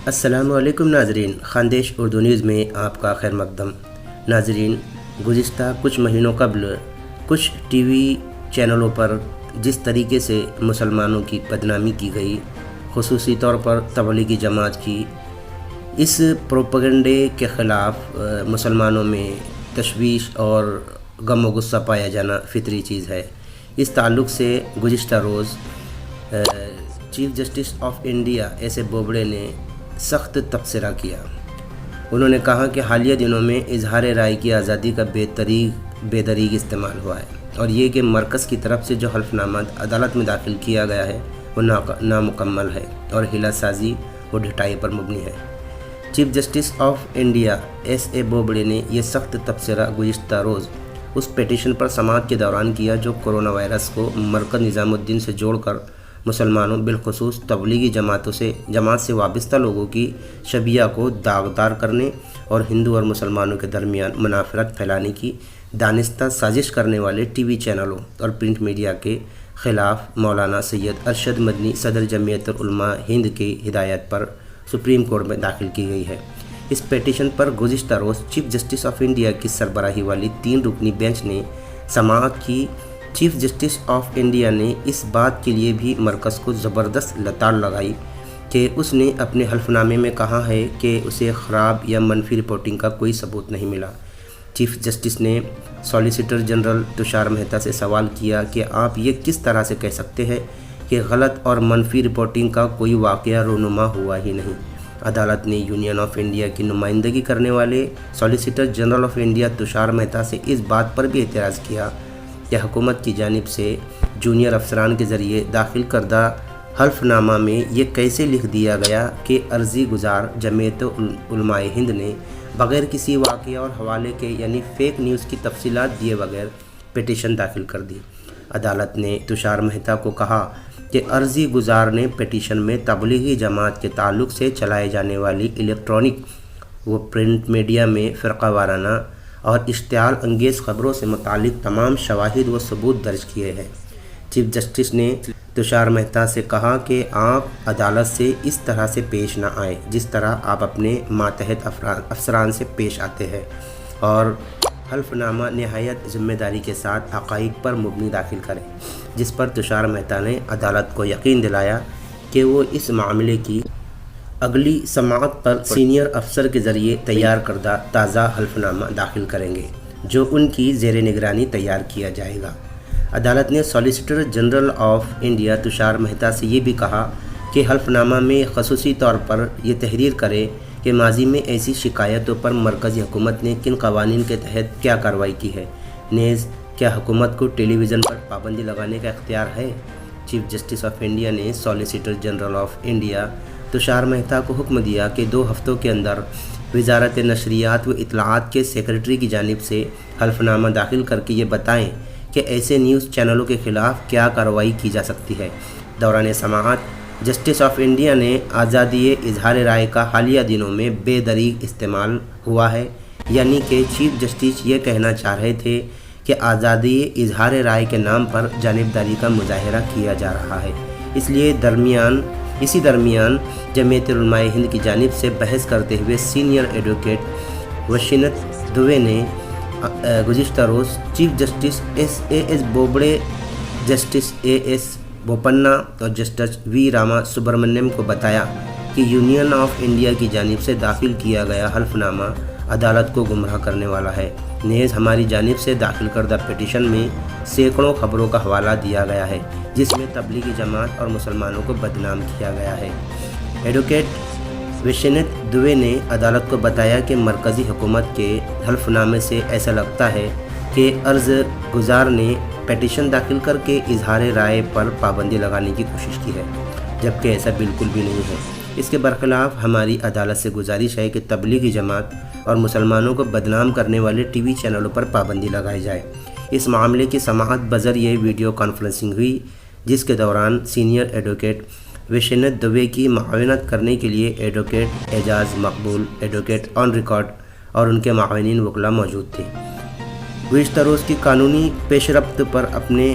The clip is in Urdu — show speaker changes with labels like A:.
A: السلام علیکم ناظرین، خاندیش اردو نیوز میں آپ کا خیر مقدم۔ ناظرین، گزشتہ کچھ مہینوں قبل کچھ ٹی وی چینلوں پر جس طریقے سے مسلمانوں کی بدنامی کی گئی، خصوصی طور پر تبلیغی جماعت کی، اس پروپیگنڈے کے خلاف مسلمانوں میں تشویش اور غم و غصہ پایا جانا فطری چیز ہے۔ اس تعلق سے گزشتہ روز chief justice of India S A Bobde نے سخت تبصرہ کیا۔ انہوں نے کہا کہ حالیہ دنوں میں اظہار رائے کی آزادی کا بے دریغ استعمال ہوا ہے، اور یہ کہ مرکز کی طرف سے جو حلف نامہ عدالت میں داخل کیا گیا ہے وہ نامکمل ہے اور ہیلا سازی و ڈھٹائی پر مبنی ہے۔ Chief justice of India S A Bobde نے یہ سخت تبصرہ گزشتہ روز اس پیٹیشن پر سماعت کے دوران کیا جو کورونا وائرس کو مرکز نظام الدین سے جوڑ کر مسلمانوں بالخصوص تبلیغی جماعت سے وابستہ لوگوں کی شبیہ کو داغدار کرنے اور ہندو اور مسلمانوں کے درمیان منافرت پھیلانے کی دانستہ سازش کرنے والے ٹی وی چینلوں اور پرنٹ میڈیا کے خلاف مولانا سید ارشد مدنی صدر جمعیت العلماء ہند کی ہدایت پر سپریم کورٹ میں داخل کی گئی ہے۔ اس پیٹیشن پر گزشتہ روز چیف جسٹس آف انڈیا کی سربراہی والی 3 رکنی بینچ نے سماعت کی۔ چیف جسٹس آف انڈیا نے اس بات کے لیے بھی مرکز کو زبردست لتاڑ لگائی کہ اس نے اپنے حلف نامے میں کہا ہے کہ اسے خراب یا منفی رپورٹنگ کا کوئی ثبوت نہیں ملا۔ چیف جسٹس نے سالیسیٹر جنرل تشار مہتا سے سوال کیا کہ آپ یہ کس طرح سے کہہ سکتے ہیں کہ غلط اور منفی رپورٹنگ کا کوئی واقعہ رونما ہوا ہی نہیں۔ عدالت نے یونین آف انڈیا کی نمائندگی کرنے والے solicitor general of India Tushar Mehta سے اس بات پر بھی اعتراض کیا کہ حکومت کی جانب سے جونیئر افسران کے ذریعے داخل کردہ حلف نامہ میں یہ کیسے لکھ دیا گیا کہ عرضی گزار جمعیت علماء ہند نے بغیر کسی واقعہ اور حوالے کے یعنی فیک نیوز کی تفصیلات دیے بغیر پیٹیشن داخل کر دی۔ عدالت نے تشار مہتا کو کہا کہ عرضی گزار نے پیٹیشن میں تبلیغی جماعت کے تعلق سے چلائے جانے والی الیکٹرانک و پرنٹ میڈیا میں فرقہ وارانہ اور اشتعال انگیز خبروں سے متعلق تمام شواہد و ثبوت درج کیے ہیں۔ چیف جسٹس نے تشار مہتا سے کہا کہ آپ عدالت سے اس طرح سے پیش نہ آئیں جس طرح آپ اپنے ماتحت افسران سے پیش آتے ہیں، اور حلف نامہ نہایت ذمہ داری کے ساتھ حقائق پر مبنی داخل کریں، جس پر تشار مہتا نے عدالت کو یقین دلایا کہ وہ اس معاملے کی اگلی سماعت پر سینئر افسر کے ذریعے تیار کردہ تازہ حلف نامہ داخل کریں گے جو ان کی زیر نگرانی تیار کیا جائے گا۔ عدالت نے solicitor general of India Tushar Mehta سے یہ بھی کہا کہ حلف نامہ میں خصوصی طور پر یہ تحریر کرے کہ ماضی میں ایسی شکایتوں پر مرکزی حکومت نے کن قوانین کے تحت کیا کارروائی کی ہے، نیز کیا حکومت کو ٹیلی ویژن پر پابندی لگانے کا اختیار ہے۔ چیف جسٹس آف انڈیا نے solicitor general of India Tushar Mehta کو حکم دیا کہ 2 ہفتوں کے اندر وزارت نشریات و اطلاعات کے سیکرٹری کی جانب سے حلف نامہ داخل کر کے یہ بتائیں کہ ایسے نیوز چینلوں کے خلاف کیا کارروائی کی جا سکتی ہے۔ دوران سماعت جسٹس آف انڈیا نے آزادی اظہار رائے کا حالیہ دنوں میں بے دریغ استعمال ہوا ہے، یعنی کہ چیف جسٹس یہ کہنا چاہ رہے تھے کہ آزادی اظہار رائے کے نام پر جانبداری کا مظاہرہ کیا جا رہا ہے۔ اسی درمیان جمعیت علماء ہند کی جانب سے بحث کرتے ہوئے سینئر ایڈوکیٹ وشینت دوے نے گزشتہ روز chief justice S Bobde, justice S Bopanna اور جسٹس وی راما سبرامنیم کو بتایا کہ یونین آف انڈیا کی جانب سے داخل کیا گیا حلف نامہ عدالت کو گمراہ کرنے والا ہے، نیز ہماری جانب سے داخل کردہ پیٹیشن میں سینکڑوں خبروں کا حوالہ دیا گیا ہے جس میں تبلیغی جماعت اور مسلمانوں کو بدنام کیا گیا ہے۔ ایڈوکیٹ وشینت دوے نے عدالت کو بتایا کہ مرکزی حکومت کے حلف نامے سے ایسا لگتا ہے کہ عرض گزار نے پیٹیشن داخل کر کے اظہار رائے پر پابندی لگانے کی کوشش کی ہے، جبکہ ایسا بالکل بھی نہیں ہے۔ اس کے برخلاف ہماری عدالت سے گزارش ہے کہ تبلیغی جماعت اور مسلمانوں کو بدنام کرنے والے ٹی وی چینلوں پر پابندی لگائی جائے۔ اس معاملے کی سماعت بذریعہ ویڈیو کانفرنسنگ ہوئی، جس کے دوران سینئر ایڈوکیٹ وشینت دوے کی معاونت کرنے کے لیے advocate Aijaz Maqbool, advocate on record اور ان کے معاونین وکلاء موجود تھے۔ گزشتہ روز کی قانونی پیش رفت پر اپنے